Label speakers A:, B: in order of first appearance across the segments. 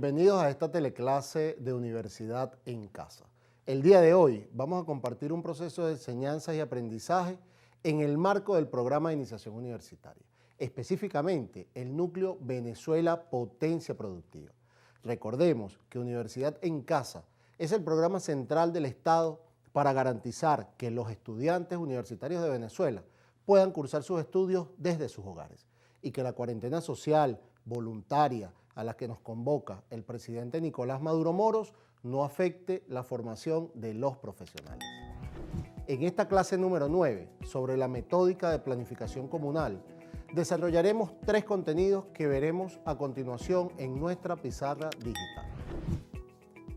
A: Bienvenidos a esta teleclase de Universidad en Casa. El día de hoy vamos a compartir un proceso de enseñanza y aprendizaje en el marco del programa de iniciación universitaria, específicamente el núcleo Venezuela Potencia Productiva. Recordemos que Universidad en Casa es el programa central del Estado para garantizar que los estudiantes universitarios de Venezuela puedan cursar sus estudios desde sus hogares y que la cuarentena social, voluntaria, a la que nos convoca el presidente Nicolás Maduro Moros no afecte la formación de los profesionales. En esta clase número 9, sobre la metódica de planificación comunal, desarrollaremos 3 contenidos que veremos a continuación en nuestra pizarra digital.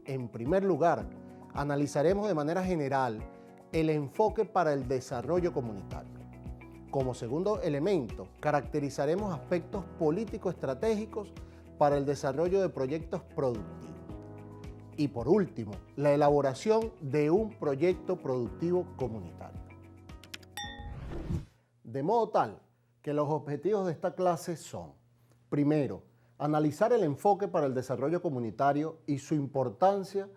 A: En primer lugar, analizaremos de manera general el enfoque para el desarrollo comunitario. Como segundo elemento, caracterizaremos aspectos político-estratégicos para el desarrollo de proyectos productivos. Y por último, la elaboración de un proyecto productivo comunitario. De modo tal que los objetivos de esta clase son: primero, analizar el enfoque para el desarrollo comunitario y su importancia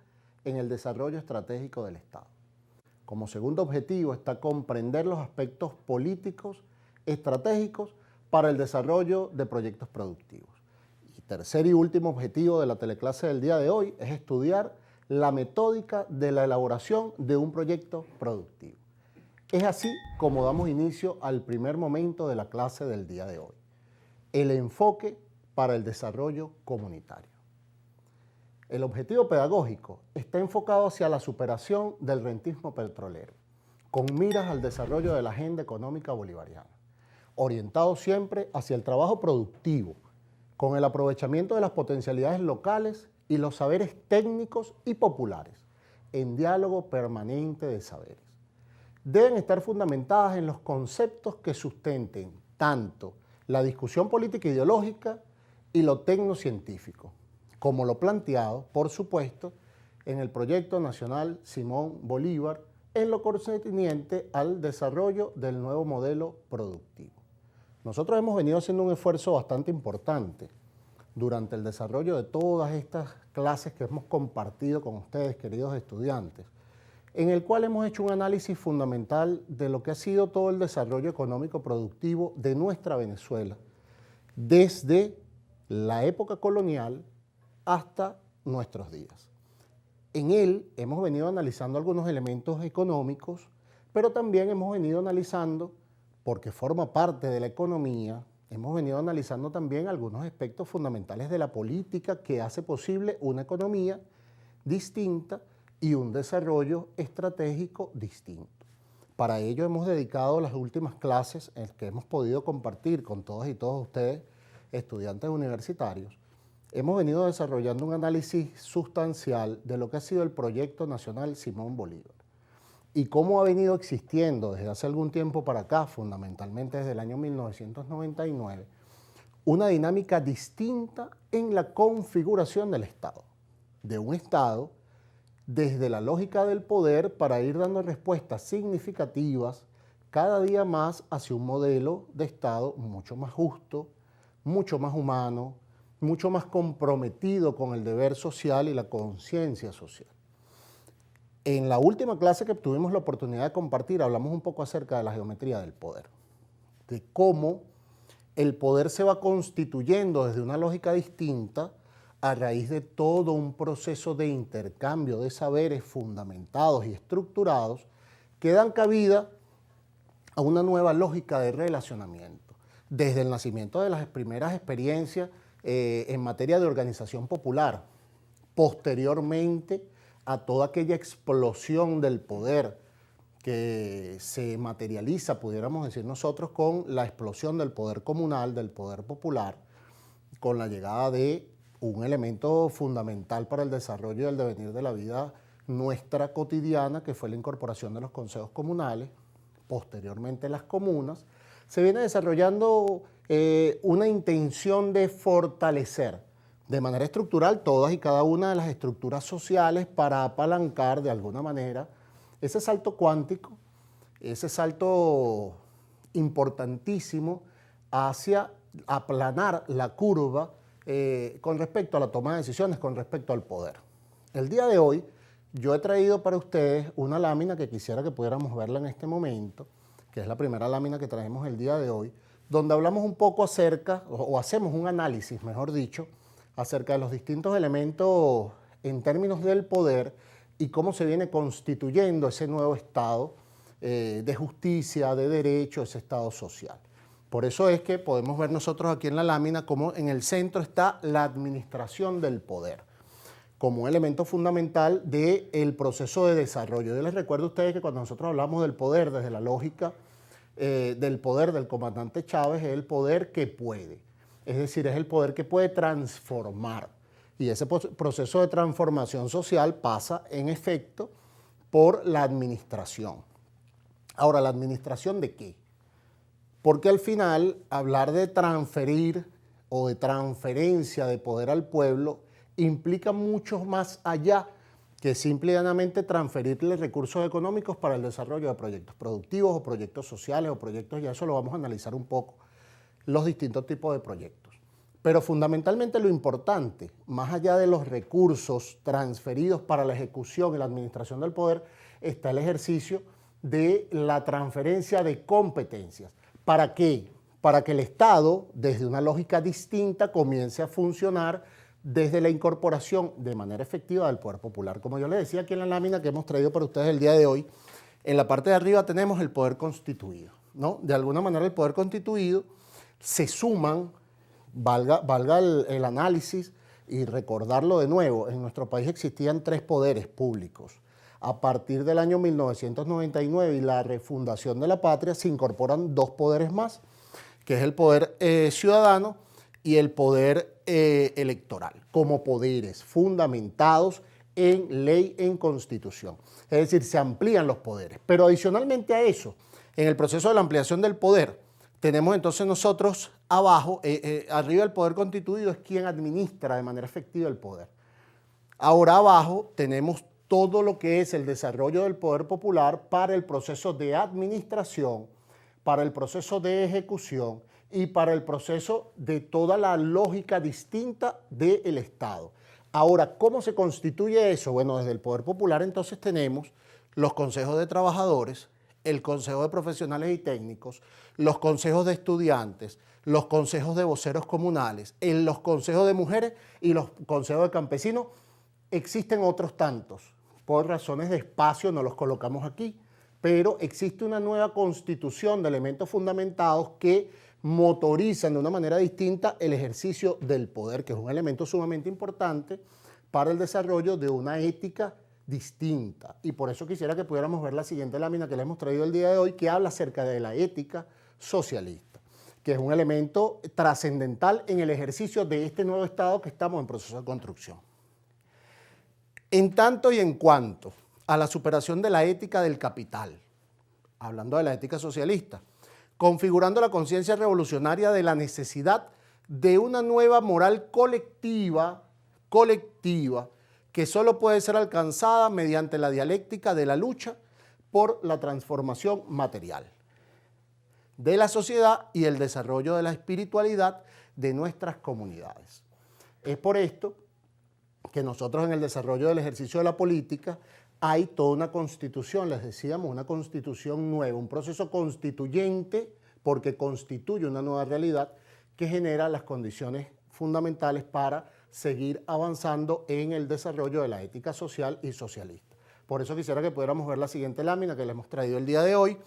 A: en el desarrollo estratégico del Estado. Como segundo objetivo está comprender los aspectos políticos estratégicos para el desarrollo de proyectos productivos. Y tercer y último objetivo de la teleclase del día de hoy es estudiar la metódica de la elaboración de un proyecto productivo. Es así como damos inicio al primer momento de la clase del día de hoy: el enfoque para el desarrollo comunitario. El objetivo pedagógico está enfocado hacia la superación del rentismo petrolero, con miras al desarrollo de la agenda económica bolivariana, orientado siempre hacia el trabajo productivo, con el aprovechamiento de las potencialidades locales y los saberes técnicos y populares, en diálogo permanente de saberes. Deben estar fundamentadas en los conceptos que sustenten tanto la discusión política ideológica y lo tecnocientífico, como lo planteado, por supuesto, en el Proyecto Nacional Simón Bolívar, en lo concerniente al desarrollo del nuevo modelo productivo. Nosotros hemos venido haciendo un esfuerzo bastante importante durante el desarrollo de todas estas clases que hemos compartido con ustedes, queridos estudiantes, en el cual hemos hecho un análisis fundamental de lo que ha sido todo el desarrollo económico productivo de nuestra Venezuela, desde la época colonial hasta nuestros días. En él hemos venido analizando algunos elementos económicos, pero también hemos venido analizando, porque forma parte de la economía, hemos venido analizando también algunos aspectos fundamentales de la política que hace posible una economía distinta y un desarrollo estratégico distinto. Para ello hemos dedicado las últimas clases en las que hemos podido compartir con todas y todos ustedes, estudiantes universitarios. Hemos venido desarrollando un análisis sustancial de lo que ha sido el Proyecto Nacional Simón Bolívar y cómo ha venido existiendo desde hace algún tiempo para acá, fundamentalmente desde el año 1999, una dinámica distinta en la configuración del Estado, de un Estado desde la lógica del poder para ir dando respuestas significativas cada día más hacia un modelo de Estado mucho más justo, mucho más humano, mucho más comprometido con el deber social y la conciencia social. En la última clase que tuvimos la oportunidad de compartir, hablamos un poco acerca de la geometría del poder, de cómo el poder se va constituyendo desde una lógica distinta a raíz de todo un proceso de intercambio de saberes fundamentados y estructurados que dan cabida a una nueva lógica de relacionamiento, desde el nacimiento de las primeras experiencias en materia de organización popular, posteriormente a toda aquella explosión del poder que se materializa, pudiéramos decir nosotros, con la explosión del poder comunal, del poder popular, con la llegada de un elemento fundamental para el desarrollo y el devenir de la vida nuestra cotidiana, que fue la incorporación de los consejos comunales, posteriormente las comunas. Se viene desarrollando una intención de fortalecer de manera estructural todas y cada una de las estructuras sociales para apalancar de alguna manera ese salto cuántico, ese salto importantísimo hacia aplanar la curva con respecto a la toma de decisiones, con respecto al poder. El día de hoy yo he traído para ustedes una lámina que quisiera que pudiéramos verla en este momento, que es la primera lámina que traemos el día de hoy, donde hablamos un poco acerca, o hacemos un análisis, mejor dicho, acerca de los distintos elementos en términos del poder y cómo se viene constituyendo ese nuevo Estado de justicia, de derecho, ese Estado social. Por eso es que podemos ver nosotros aquí en la lámina cómo en el centro está la administración del poder, como un elemento fundamental del proceso de desarrollo. Yo les recuerdo a ustedes que cuando nosotros hablamos del poder desde la lógica del poder del comandante Chávez, es el poder que puede, es decir, es el poder que puede transformar. Y ese proceso de transformación social pasa, en efecto, por la administración. Ahora, ¿la administración de qué? Porque al final, hablar de transferir o de transferencia de poder al pueblo implica mucho más allá que simple y llanamente transferirle recursos económicos para el desarrollo de proyectos productivos o proyectos sociales o proyectos, ya eso lo vamos a analizar un poco, los distintos tipos de proyectos. Pero fundamentalmente lo importante, más allá de los recursos transferidos para la ejecución y la administración del poder, está el ejercicio de la transferencia de competencias. ¿Para qué? Para que el Estado, desde una lógica distinta, comience a funcionar desde la incorporación de manera efectiva del poder popular. Como yo les decía aquí en la lámina que hemos traído para ustedes el día de hoy, en la parte de arriba tenemos el poder constituido, ¿no? De alguna manera el poder constituido se suman, valga el análisis y recordarlo de nuevo, en nuestro país existían 3 poderes públicos. A partir del año 1999 y la refundación de la patria se incorporan 2 poderes más, que es el poder ciudadano y el poder electoral, como poderes fundamentados en ley, en constitución. Es decir, se amplían los poderes. Pero adicionalmente a eso, en el proceso de la ampliación del poder, tenemos entonces nosotros abajo, arriba el poder constituido es quien administra de manera efectiva el poder. Ahora abajo tenemos todo lo que es el desarrollo del poder popular para el proceso de administración, para el proceso de ejecución y para el proceso de toda la lógica distinta del Estado. Ahora, ¿cómo se constituye eso? Bueno, desde el poder popular entonces tenemos los consejos de trabajadores, el consejo de profesionales y técnicos, los consejos de estudiantes, los consejos de voceros comunales, los consejos de mujeres y los consejos de campesinos. Existen otros tantos, por razones de espacio no los colocamos aquí, pero existe una nueva constitución de elementos fundamentados que motorizan de una manera distinta el ejercicio del poder, que es un elemento sumamente importante para el desarrollo de una ética distinta. Y por eso quisiera que pudiéramos ver la siguiente lámina que les hemos traído el día de hoy, que habla acerca de la ética socialista, que es un elemento trascendental en el ejercicio de este nuevo Estado que estamos en proceso de construcción. En tanto y en cuanto a la superación de la ética del capital, hablando de la ética socialista, configurando la conciencia revolucionaria de la necesidad de una nueva moral colectiva que solo puede ser alcanzada mediante la dialéctica de la lucha por la transformación material de la sociedad y el desarrollo de la espiritualidad de nuestras comunidades. Es por esto que nosotros en el desarrollo del ejercicio de la política hay toda una constitución, les decíamos, una constitución nueva, un proceso constituyente porque constituye una nueva realidad que genera las condiciones fundamentales para seguir avanzando en el desarrollo de la ética social y socialista. Por eso quisiera que pudiéramos ver la siguiente lámina que les hemos traído el día de hoy,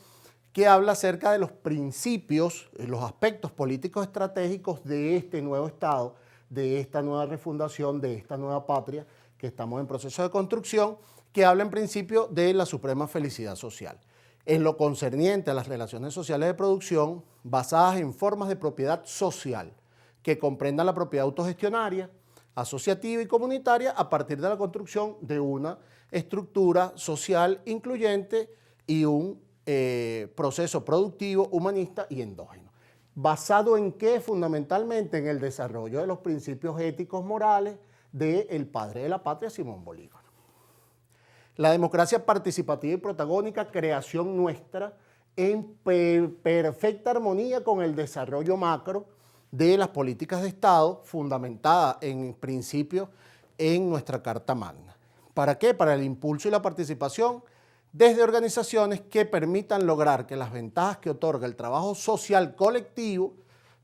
A: que habla acerca de los principios, los aspectos políticos estratégicos de este nuevo Estado, de esta nueva refundación, de esta nueva patria que estamos en proceso de construcción, que habla en principio de la suprema felicidad social. En lo concerniente a las relaciones sociales de producción basadas en formas de propiedad social que comprendan la propiedad autogestionaria, asociativa y comunitaria a partir de la construcción de una estructura social incluyente y un proceso productivo, humanista y endógeno. ¿Basado en qué? Fundamentalmente en el desarrollo de los principios éticos morales del padre de la patria, Simón Bolívar. La democracia participativa y protagónica, creación nuestra en perfecta armonía con el desarrollo macro de las políticas de Estado fundamentada en principios en nuestra Carta Magna. ¿Para qué? Para el impulso y la participación desde organizaciones que permitan lograr que las ventajas que otorga el trabajo social colectivo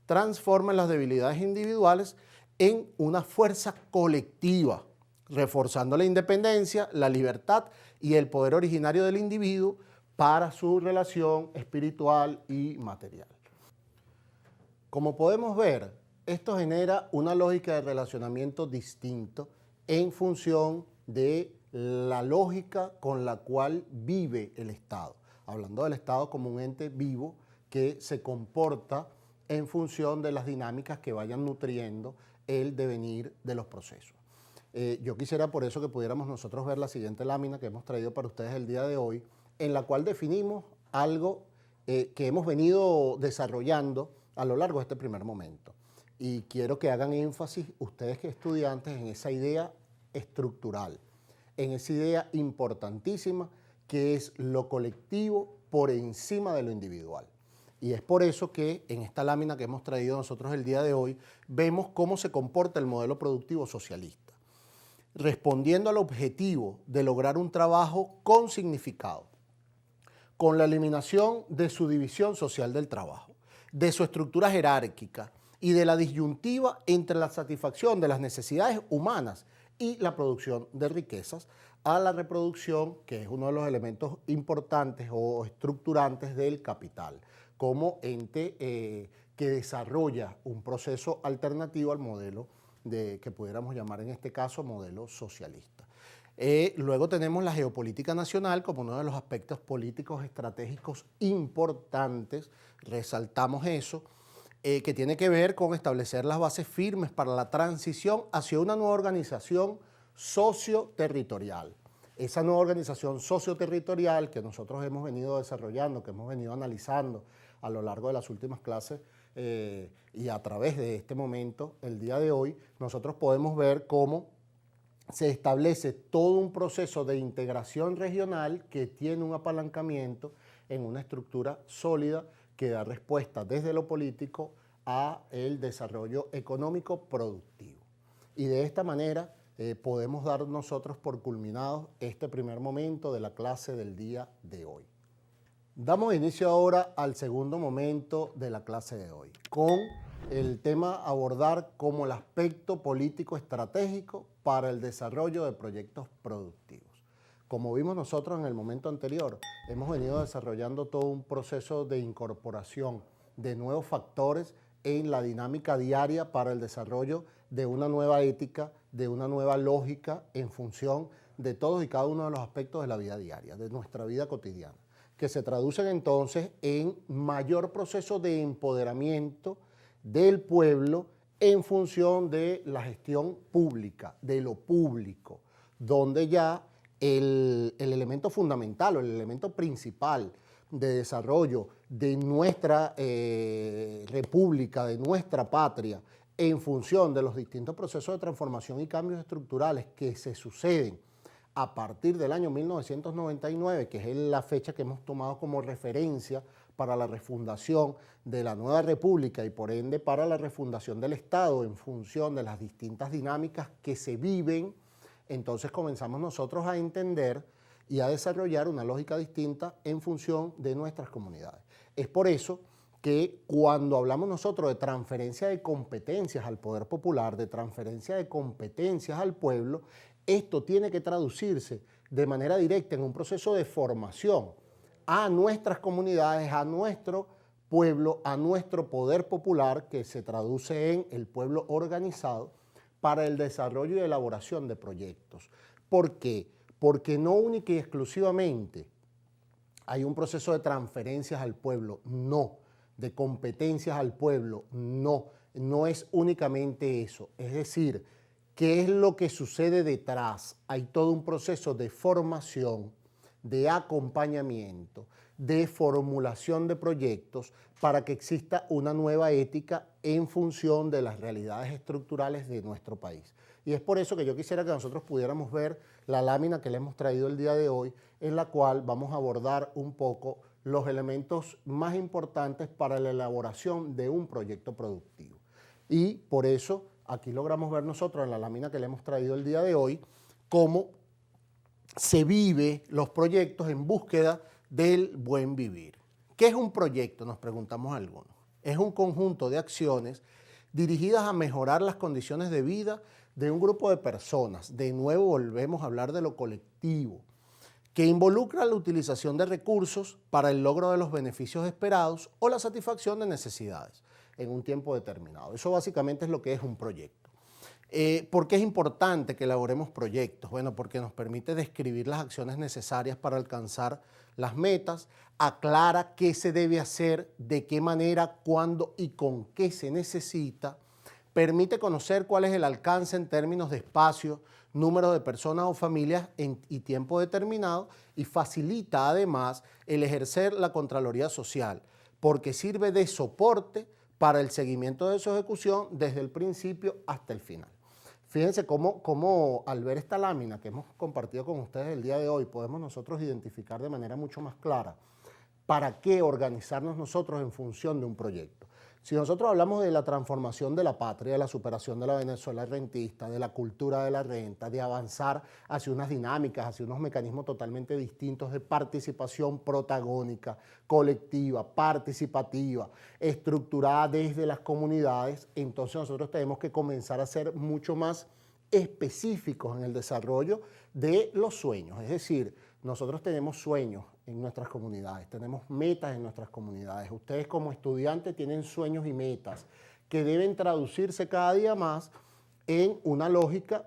A: transformen las debilidades individuales en una fuerza colectiva, reforzando la independencia, la libertad y el poder originario del individuo para su relación espiritual y material. Como podemos ver, esto genera una lógica de relacionamiento distinto en función de la lógica con la cual vive el Estado. Hablando del Estado como un ente vivo que se comporta en función de las dinámicas que vayan nutriendo el devenir de los procesos. Yo quisiera por eso que pudiéramos nosotros ver la siguiente lámina que hemos traído para ustedes el día de hoy, en la cual definimos algo que hemos venido desarrollando a lo largo de este primer momento. Y quiero que hagan énfasis ustedes que estudiantes en esa idea estructural, en esa idea importantísima que es lo colectivo por encima de lo individual. Y es por eso que en esta lámina que hemos traído nosotros el día de hoy, vemos cómo se comporta el modelo productivo socialista, respondiendo al objetivo de lograr un trabajo con significado, con la eliminación de su división social del trabajo, de su estructura jerárquica y de la disyuntiva entre la satisfacción de las necesidades humanas y la producción de riquezas a la reproducción, que es uno de los elementos importantes o estructurantes del capital, como ente que desarrolla un proceso alternativo al modelo que pudiéramos llamar en este caso modelo socialista. Luego tenemos la geopolítica nacional como uno de los aspectos políticos estratégicos importantes, resaltamos eso, que tiene que ver con establecer las bases firmes para la transición hacia una nueva organización socioterritorial. Esa nueva organización socioterritorial que nosotros hemos venido desarrollando, que hemos venido analizando a lo largo de las últimas clases y a través de este momento, el día de hoy, nosotros podemos ver cómo se establece todo un proceso de integración regional que tiene un apalancamiento en una estructura sólida que da respuesta desde lo político a el desarrollo económico productivo. Y de esta manera podemos dar nosotros por culminados este primer momento de la clase del día de hoy. Damos inicio ahora al segundo momento de la clase de hoy, con el tema a abordar como el aspecto político estratégico para el desarrollo de proyectos productivos. Como vimos nosotros en el momento anterior, hemos venido desarrollando todo un proceso de incorporación de nuevos factores en la dinámica diaria para el desarrollo de una nueva ética, de una nueva lógica en función de todos y cada uno de los aspectos de la vida diaria, de nuestra vida cotidiana, que se traducen entonces en mayor proceso de empoderamiento del pueblo en función de la gestión pública, de lo público, donde ya el elemento fundamental o el elemento principal de desarrollo de nuestra república, de nuestra patria, en función de los distintos procesos de transformación y cambios estructurales que se suceden a partir del año 1999, que es la fecha que hemos tomado como referencia para la refundación de la nueva república y por ende para la refundación del Estado en función de las distintas dinámicas que se viven, entonces comenzamos nosotros a entender y a desarrollar una lógica distinta en función de nuestras comunidades. Es por eso que cuando hablamos nosotros de transferencia de competencias al poder popular, de transferencia de competencias al pueblo, esto tiene que traducirse de manera directa en un proceso de formación a nuestras comunidades, a nuestro pueblo, a nuestro poder popular, que se traduce en el pueblo organizado, para el desarrollo y elaboración de proyectos. ¿Por qué? Porque no única y exclusivamente hay un proceso de transferencias al pueblo, no, de competencias al pueblo, no, no es únicamente eso. Es decir, ¿qué es lo que sucede detrás? Hay todo un proceso de formación, de acompañamiento, de formulación de proyectos para que exista una nueva ética en función de las realidades estructurales de nuestro país. Y es por eso que yo quisiera que nosotros pudiéramos ver la lámina que le hemos traído el día de hoy, en la cual vamos a abordar un poco los elementos más importantes para la elaboración de un proyecto productivo. Y por eso aquí logramos ver nosotros en la lámina que le hemos traído el día de hoy cómo se vive los proyectos en búsqueda del buen vivir. ¿Qué es un proyecto? Nos preguntamos algunos. Es un conjunto de acciones dirigidas a mejorar las condiciones de vida de un grupo de personas. De nuevo volvemos a hablar de lo colectivo, que involucra la utilización de recursos para el logro de los beneficios esperados o la satisfacción de necesidades en un tiempo determinado. Eso básicamente es lo que es un proyecto. ¿Por qué es importante que elaboremos proyectos? Bueno, porque nos permite describir las acciones necesarias para alcanzar las metas, aclara qué se debe hacer, de qué manera, cuándo y con qué se necesita, permite conocer cuál es el alcance en términos de espacio, número de personas o familias y tiempo determinado, y facilita además el ejercer la Contraloría Social, porque sirve de soporte para el seguimiento de su ejecución desde el principio hasta el final. Fíjense cómo al ver esta lámina que hemos compartido con ustedes el día de hoy, podemos nosotros identificar de manera mucho más clara para qué organizarnos nosotros en función de un proyecto. Si nosotros hablamos de la transformación de la patria, de la superación de la Venezuela rentista, de la cultura de la renta, de avanzar hacia unas dinámicas, hacia unos mecanismos totalmente distintos de participación protagónica, colectiva, participativa, estructurada desde las comunidades, entonces nosotros tenemos que comenzar a ser mucho más específicos en el desarrollo de los sueños. Es decir, nosotros tenemos sueños en nuestras comunidades, tenemos metas en nuestras comunidades. Ustedes como estudiantes tienen sueños y metas que deben traducirse cada día más en una lógica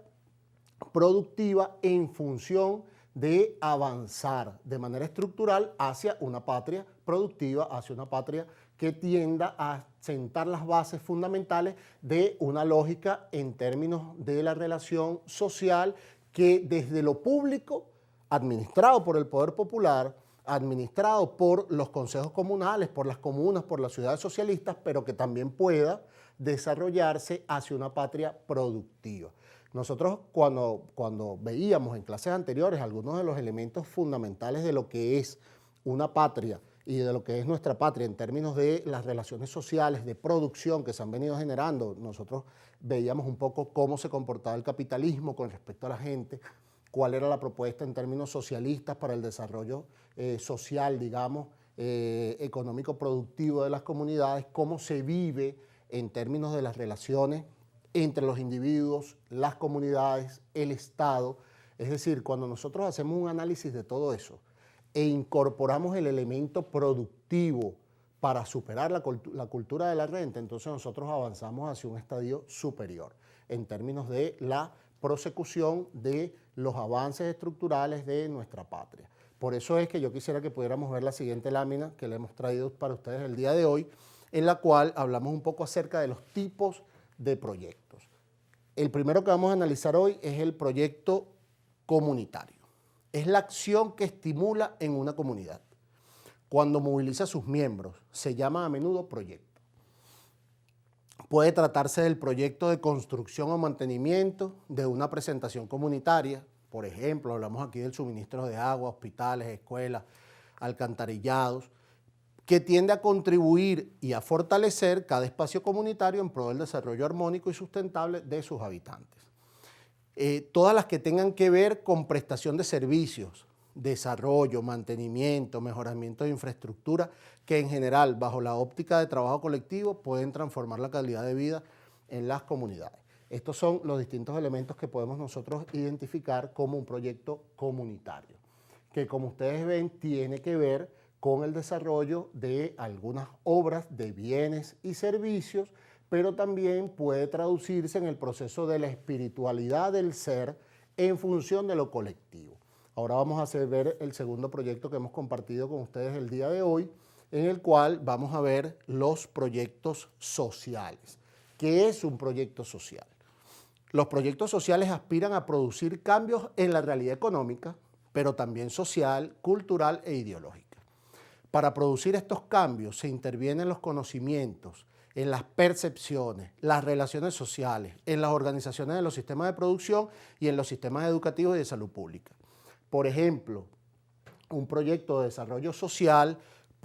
A: productiva en función de avanzar de manera estructural hacia una patria productiva, hacia una patria que tienda a sentar las bases fundamentales de una lógica en términos de la relación social que desde lo público, administrado por el poder popular, administrado por los consejos comunales, por las comunas, por las ciudades socialistas, pero que también pueda desarrollarse hacia una patria productiva. Nosotros cuando veíamos en clases anteriores algunos de los elementos fundamentales de lo que es una patria y de lo que es nuestra patria en términos de las relaciones sociales, de producción que se han venido generando, nosotros veíamos un poco cómo se comportaba el capitalismo con respecto a la gente, cuál era la propuesta en términos socialistas para el desarrollo social, digamos, económico productivo de las comunidades, cómo se vive en términos de las relaciones entre los individuos, las comunidades, el Estado. Es decir, cuando nosotros hacemos un análisis de todo eso e incorporamos el elemento productivo para superar la cultura de la renta, entonces nosotros avanzamos hacia un estadio superior en términos de la prosecución de los avances estructurales de nuestra patria. Por eso es que yo quisiera que pudiéramos ver la siguiente lámina que le hemos traído para ustedes el día de hoy, en la cual hablamos un poco acerca de los tipos de proyectos. El primero que vamos a analizar hoy es el proyecto comunitario. Es la acción que estimula en una comunidad. Cuando moviliza a sus miembros, se llama a menudo proyecto. Puede tratarse del proyecto de construcción o mantenimiento de una presentación comunitaria. Por ejemplo, hablamos aquí del suministro de agua, hospitales, escuelas, alcantarillados, que tiende a contribuir y a fortalecer cada espacio comunitario en pro del desarrollo armónico y sustentable de sus habitantes. Todas las que tengan que ver con prestación de servicios, desarrollo, mantenimiento, mejoramiento de infraestructura, que en general, bajo la óptica de trabajo colectivo, pueden transformar la calidad de vida en las comunidades. Estos son los distintos elementos que podemos nosotros identificar como un proyecto comunitario, que como ustedes ven tiene que ver con el desarrollo de algunas obras de bienes y servicios, pero también puede traducirse en el proceso de la espiritualidad del ser en función de lo colectivo. Ahora vamos a ver el segundo proyecto que hemos compartido con ustedes el día de hoy, en el cual vamos a ver los proyectos sociales. ¿Qué es un proyecto social? Los proyectos sociales aspiran a producir cambios en la realidad económica, pero también social, cultural e ideológica. Para producir estos cambios se intervienen los conocimientos, en las percepciones, las relaciones sociales, en las organizaciones de los sistemas de producción y en los sistemas educativos y de salud pública. Por ejemplo, un proyecto de desarrollo social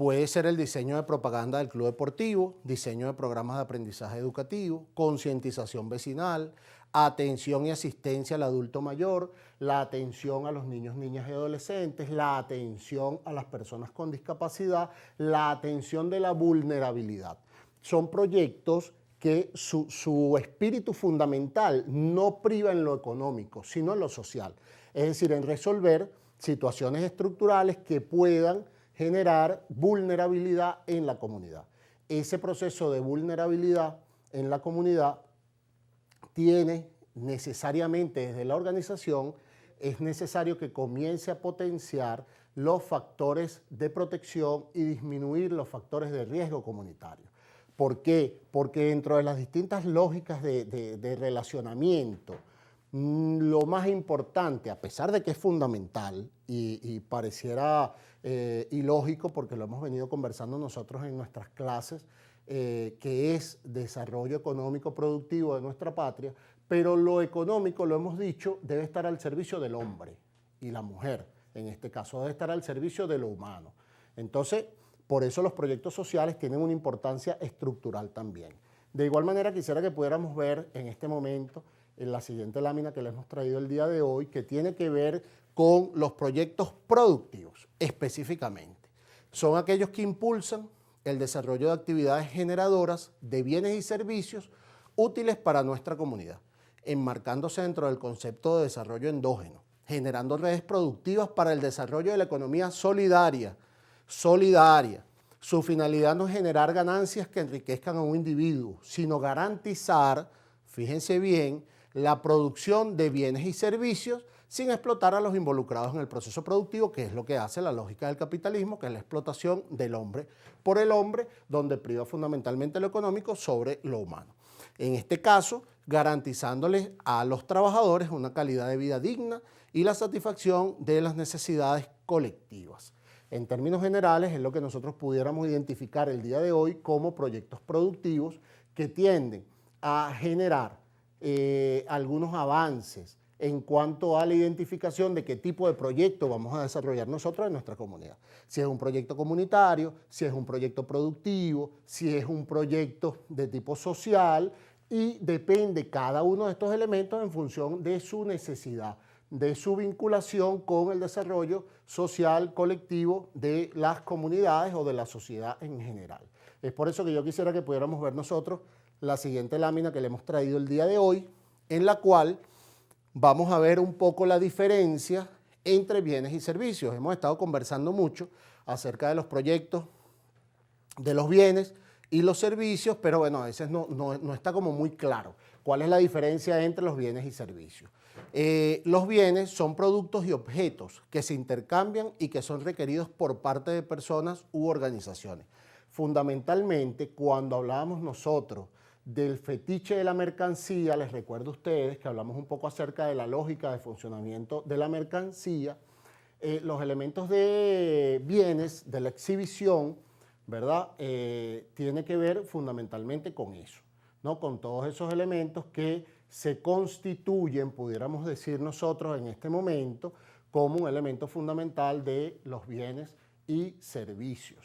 A: puede ser el diseño de propaganda del club deportivo, diseño de programas de aprendizaje educativo, concientización vecinal, atención y asistencia al adulto mayor, la atención a los niños, niñas y adolescentes, la atención a las personas con discapacidad, la atención de la vulnerabilidad. Son proyectos que su espíritu fundamental no priva en lo económico, sino en lo social. Es decir, en resolver situaciones estructurales que puedan generar vulnerabilidad en la comunidad. Ese proceso de vulnerabilidad en la comunidad tiene necesariamente desde la organización, es necesario que comience a potenciar los factores de protección y disminuir los factores de riesgo comunitario. ¿Por qué? Porque dentro de las distintas lógicas de relacionamiento, lo más importante, a pesar de que es fundamental y pareciera ilógico porque lo hemos venido conversando nosotros en nuestras clases, que es desarrollo económico productivo de nuestra patria, pero lo económico, lo hemos dicho, debe estar al servicio del hombre y la mujer, en este caso debe estar al servicio de lo humano. Entonces, por eso los proyectos sociales tienen una importancia estructural también. De igual manera quisiera que pudiéramos ver en este momento en la siguiente lámina que les hemos traído el día de hoy, que tiene que ver con los proyectos productivos específicamente. Son aquellos que impulsan el desarrollo de actividades generadoras de bienes y servicios útiles para nuestra comunidad, enmarcándose dentro del concepto de desarrollo endógeno, generando redes productivas para el desarrollo de la economía solidaria. Su finalidad no es generar ganancias que enriquezcan a un individuo, sino garantizar, fíjense bien, la producción de bienes y servicios sin explotar a los involucrados en el proceso productivo, que es lo que hace la lógica del capitalismo, que es la explotación del hombre por el hombre, donde priva fundamentalmente lo económico sobre lo humano. En este caso, garantizándoles a los trabajadores una calidad de vida digna y la satisfacción de las necesidades colectivas. En términos generales, es lo que nosotros pudiéramos identificar el día de hoy como proyectos productivos que tienden a generar algunos avances en cuanto a la identificación de qué tipo de proyecto vamos a desarrollar nosotros en nuestra comunidad. Si es un proyecto comunitario, si es un proyecto productivo, si es un proyecto de tipo social, y depende cada uno de estos elementos en función de su necesidad, de su vinculación con el desarrollo social colectivo de las comunidades o de la sociedad en general. Es por eso que yo quisiera que pudiéramos ver nosotros la siguiente lámina que le hemos traído el día de hoy, en la cual vamos a ver un poco la diferencia entre bienes y servicios. Hemos estado conversando mucho acerca de los proyectos, de los bienes y los servicios, pero bueno, a veces no está como muy claro cuál es la diferencia entre los bienes y servicios. Los bienes son productos y objetos que se intercambian y que son requeridos por parte de personas u organizaciones. Fundamentalmente, cuando hablábamos nosotros del fetiche de la mercancía, les recuerdo a ustedes que hablamos un poco acerca de la lógica de funcionamiento de la mercancía, los elementos de bienes, de la exhibición, ¿verdad? Tiene que ver fundamentalmente con eso, ¿no? Con todos esos elementos que se constituyen, pudiéramos decir nosotros en este momento, como un elemento fundamental de los bienes y servicios.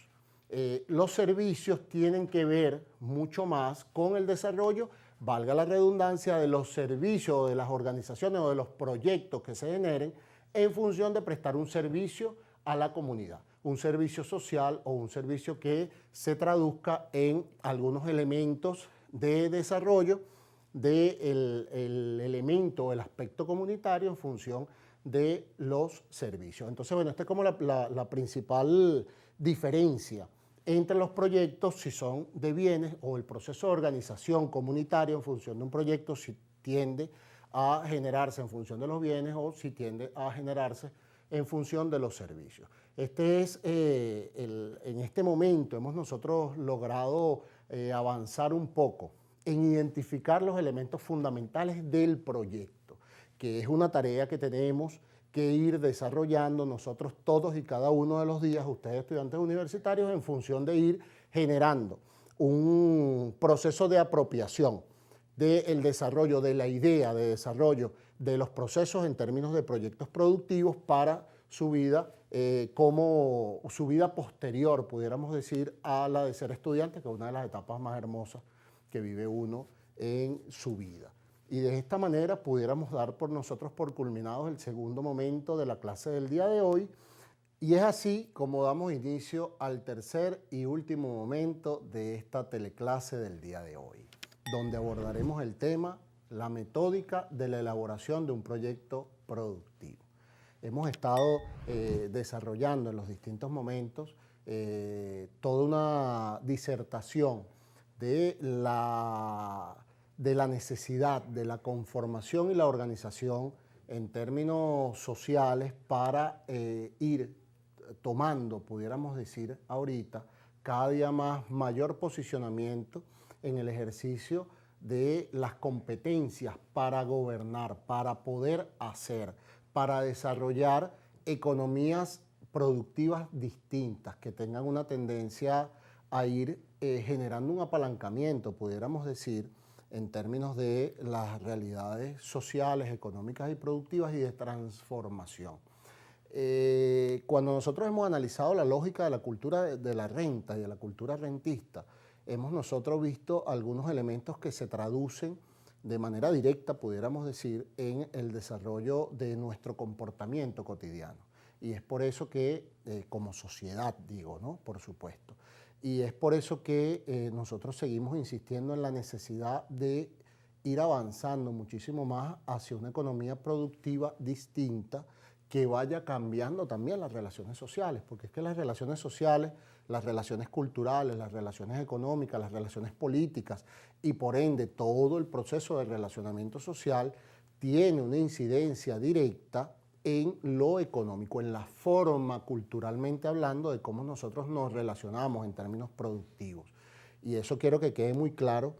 A: Los servicios tienen que ver mucho más con el desarrollo, valga la redundancia, de los servicios de las organizaciones o de los proyectos que se generen en función de prestar un servicio a la comunidad, un servicio social o un servicio que se traduzca en algunos elementos de desarrollo del elemento, el aspecto comunitario en función de los servicios. Entonces, bueno, esta es como la principal diferencia entre los proyectos, si son de bienes, o el proceso de organización comunitaria en función de un proyecto, si tiende a generarse en función de los bienes o si tiende a generarse en función de los servicios. En este momento hemos nosotros logrado avanzar un poco en identificar los elementos fundamentales del proyecto, que es una tarea que tenemos que ir desarrollando nosotros todos y cada uno de los días, ustedes estudiantes universitarios, en función de ir generando un proceso de apropiación del desarrollo de la idea de desarrollo de los procesos en términos de proyectos productivos para su vida como su vida posterior, pudiéramos decir, a la de ser estudiante, que es una de las etapas más hermosas que vive uno en su vida. Y de esta manera pudiéramos dar por nosotros por culminados el segundo momento de la clase del día de hoy, y es así como damos inicio al tercer y último momento de esta teleclase del día de hoy, donde abordaremos el tema, la metódica de la elaboración de un proyecto productivo. Hemos estado desarrollando en los distintos momentos toda una disertación de la necesidad de la conformación y la organización en términos sociales para ir tomando, pudiéramos decir ahorita, cada día más mayor posicionamiento en el ejercicio de las competencias para gobernar, para poder hacer, para desarrollar economías productivas distintas que tengan una tendencia a ir generando un apalancamiento, pudiéramos decir, en términos de las realidades sociales, económicas y productivas y de transformación. Cuando nosotros hemos analizado la lógica de la cultura de la renta y de la cultura rentista, hemos nosotros visto algunos elementos que se traducen de manera directa, pudiéramos decir, en el desarrollo de nuestro comportamiento cotidiano. Y es por eso que, como sociedad, digo, ¿no? Por supuesto. Y es por eso que nosotros seguimos insistiendo en la necesidad de ir avanzando muchísimo más hacia una economía productiva distinta que vaya cambiando también las relaciones sociales, porque es que las relaciones sociales, las relaciones culturales, las relaciones económicas, las relaciones políticas y por ende todo el proceso de relacionamiento social tiene una incidencia directa en lo económico, en la forma culturalmente hablando de cómo nosotros nos relacionamos en términos productivos. Y eso quiero que quede muy claro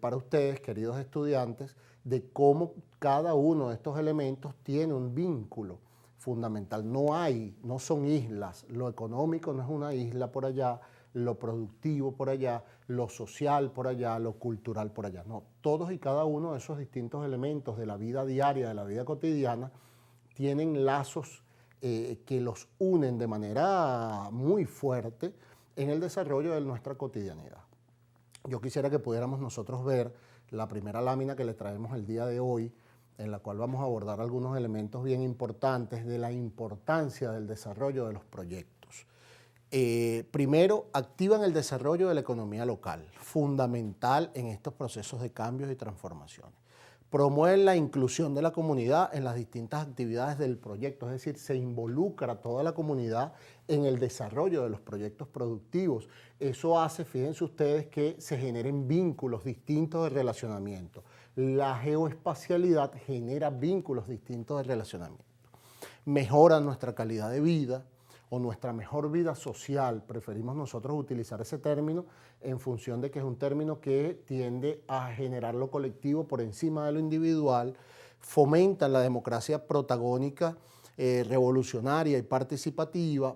A: para ustedes, queridos estudiantes, de cómo cada uno de estos elementos tiene un vínculo fundamental. No son islas, lo económico no es una isla por allá, lo productivo por allá, lo social por allá, lo cultural por allá. No, todos y cada uno de esos distintos elementos de la vida diaria, de la vida cotidiana, tienen lazos que los unen de manera muy fuerte en el desarrollo de nuestra cotidianidad. Yo quisiera que pudiéramos nosotros ver la primera lámina que le traemos el día de hoy, en la cual vamos a abordar algunos elementos bien importantes de la importancia del desarrollo de los proyectos. Primero, activan el desarrollo de la economía local, fundamental en estos procesos de cambios y transformaciones. Promueven la inclusión de la comunidad en las distintas actividades del proyecto, es decir, se involucra toda la comunidad en el desarrollo de los proyectos productivos. Eso hace, fíjense ustedes, que se generen vínculos distintos de relacionamiento. La geoespacialidad genera vínculos distintos de relacionamiento. Mejora nuestra calidad de vida o nuestra mejor vida social, preferimos nosotros utilizar ese término en función de que es un término que tiende a generar lo colectivo por encima de lo individual, fomenta la democracia protagónica, revolucionaria y participativa,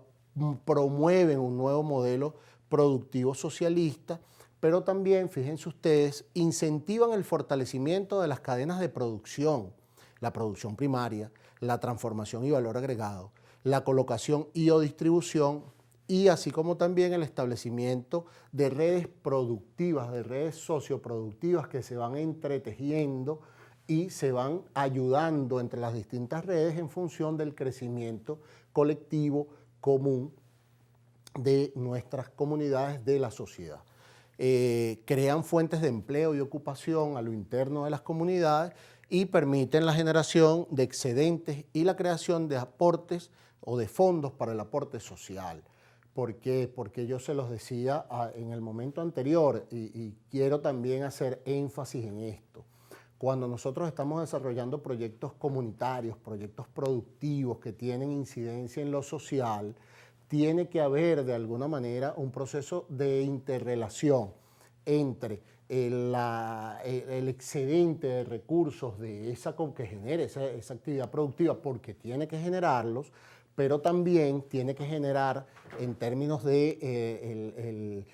A: promueven un nuevo modelo productivo socialista, pero también, fíjense ustedes, incentivan el fortalecimiento de las cadenas de producción, la producción primaria, la transformación y valor agregado, la colocación y o distribución, y así como también el establecimiento de redes productivas, de redes socioproductivas que se van entretejiendo y se van ayudando entre las distintas redes en función del crecimiento colectivo común de nuestras comunidades, de la sociedad. Crean fuentes de empleo y ocupación a lo interno de las comunidades y permiten la generación de excedentes y la creación de aportes o de fondos para el aporte social. ¿Por qué? Porque yo se los decía en el momento anterior y quiero también hacer énfasis en esto. Cuando nosotros estamos desarrollando proyectos comunitarios, proyectos productivos que tienen incidencia en lo social, tiene que haber de alguna manera un proceso de interrelación entre el excedente de recursos de esa que genere esa actividad productiva, porque tiene que generarlos, pero también tiene que generar en términos de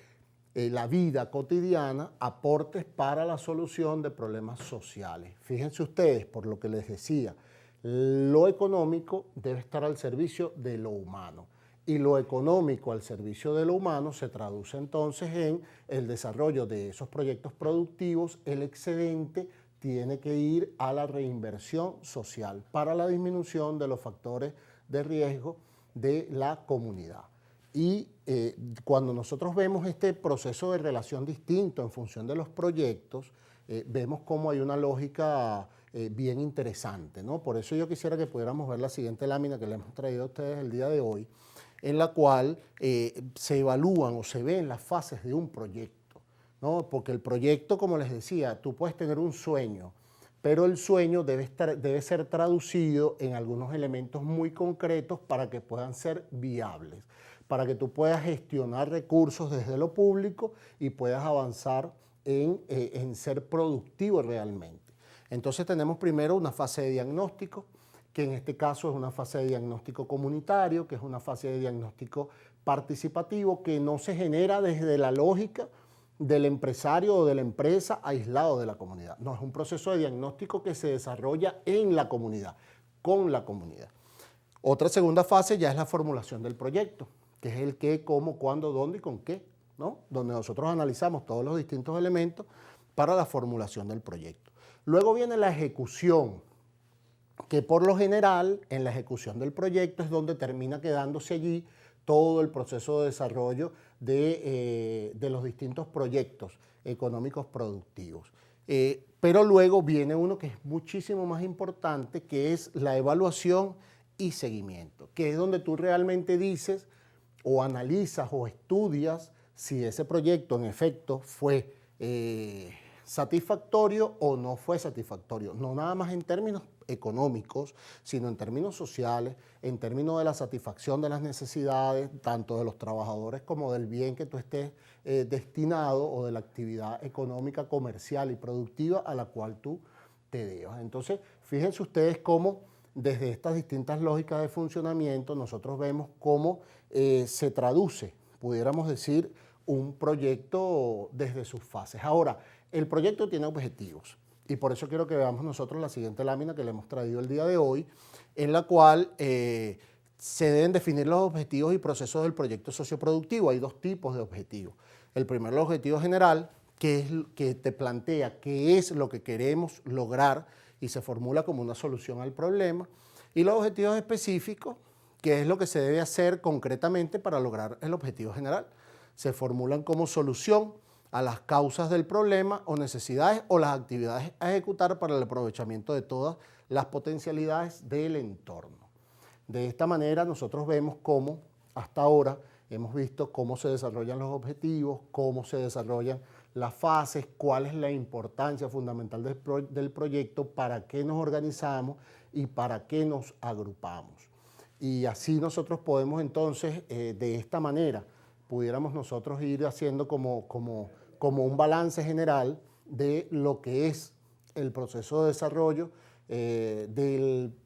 A: la vida cotidiana aportes para la solución de problemas sociales. Fíjense ustedes, por lo que les decía, Lo económico debe estar al servicio de lo humano. Y lo económico al servicio de lo humano se traduce entonces en el desarrollo de esos proyectos productivos. El excedente tiene que ir a la reinversión social para la disminución de los factores de riesgo de la comunidad. Y cuando nosotros vemos este proceso de relación distinto en función de los proyectos, vemos cómo hay una lógica bien interesante, ¿no? Por eso yo quisiera que pudiéramos ver la siguiente lámina que le hemos traído a ustedes el día de hoy, en la cual se evalúan o se ven las fases de un proyecto, ¿no? Porque el proyecto, como les decía, tú puedes tener un sueño, pero el sueño debe ser traducido en algunos elementos muy concretos para que puedan ser viables, para que tú puedas gestionar recursos desde lo público y puedas avanzar en ser productivo realmente. Entonces tenemos primero una fase de diagnóstico, que en este caso es una fase de diagnóstico comunitario, que es una fase de diagnóstico participativo que no se genera desde la lógica del empresario o de la empresa aislado de la comunidad. No, es un proceso de diagnóstico que se desarrolla en la comunidad, con la comunidad. Otra segunda fase ya es la formulación del proyecto, que es el qué, cómo, cuándo, dónde y con qué, ¿no? Donde nosotros analizamos todos los distintos elementos para la formulación del proyecto. Luego viene la ejecución, que por lo general en la ejecución del proyecto es donde termina quedándose allí todo el proceso de desarrollo de los distintos proyectos económicos productivos. Pero luego viene uno que es muchísimo más importante, que es la evaluación y seguimiento, que es donde tú realmente dices o analizas o estudias si ese proyecto en efecto fue satisfactorio o no fue satisfactorio, no nada más en términos económicos, sino en términos sociales, en términos de la satisfacción de las necesidades, tanto de los trabajadores como del bien que tú estés destinado o de la actividad económica, comercial y productiva a la cual tú te debas. Entonces, fíjense ustedes cómo desde estas distintas lógicas de funcionamiento nosotros vemos cómo se traduce, pudiéramos decir, un proyecto desde sus fases. Ahora, el proyecto tiene objetivos y por eso quiero que veamos nosotros la siguiente lámina que le hemos traído el día de hoy, en la cual se deben definir los objetivos y procesos del proyecto socioproductivo. Hay dos tipos de objetivos. El primero, el objetivo general, que te plantea qué es lo que queremos lograr y se formula como una solución al problema, y los objetivos específicos, que es lo que se debe hacer concretamente para lograr el objetivo general. Se formulan como solución a las causas del problema o necesidades o las actividades a ejecutar para el aprovechamiento de todas las potencialidades del entorno. De esta manera nosotros vemos cómo hasta ahora hemos visto cómo se desarrollan los objetivos, cómo se desarrollan las fases, cuál es la importancia fundamental del proyecto, para qué nos organizamos y para qué nos agrupamos. Y así nosotros podemos entonces, de esta manera, pudiéramos nosotros ir haciendo como un balance general de lo que es el proceso de desarrollo del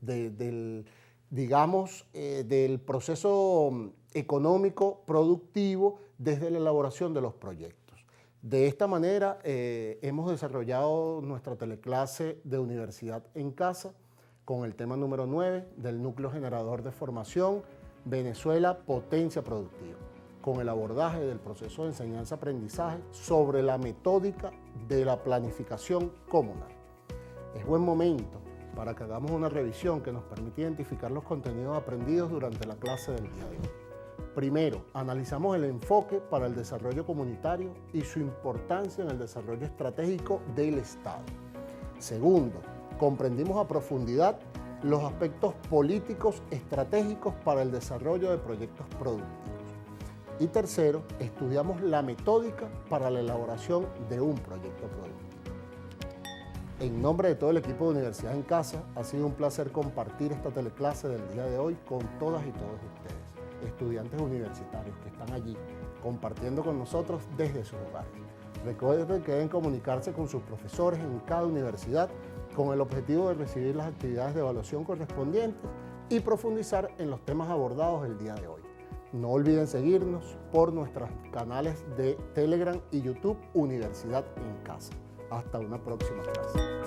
A: proceso económico productivo desde la elaboración de los proyectos. De esta manera hemos desarrollado nuestra teleclase de Universidad en Casa con el tema número 9 del núcleo generador de formación Venezuela Potencia Productiva, con el abordaje del proceso de enseñanza-aprendizaje sobre la metódica de la planificación comunal. Es buen momento para que hagamos una revisión que nos permita identificar los contenidos aprendidos durante la clase del día de hoy. Primero, analizamos el enfoque para el desarrollo comunitario y su importancia en el desarrollo estratégico del Estado. Segundo, comprendimos a profundidad los aspectos políticos estratégicos para el desarrollo de proyectos productivos. Y tercero, estudiamos la metódica para la elaboración de un proyecto productivo. En nombre de todo el equipo de Universidad en Casa, ha sido un placer compartir esta teleclase del día de hoy con todas y todos ustedes, estudiantes universitarios que están allí compartiendo con nosotros desde sus hogares. Recuerden que deben comunicarse con sus profesores en cada universidad con el objetivo de recibir las actividades de evaluación correspondientes y profundizar en los temas abordados el día de hoy. No olviden seguirnos por nuestros canales de Telegram y YouTube Universidad en Casa. Hasta una próxima clase.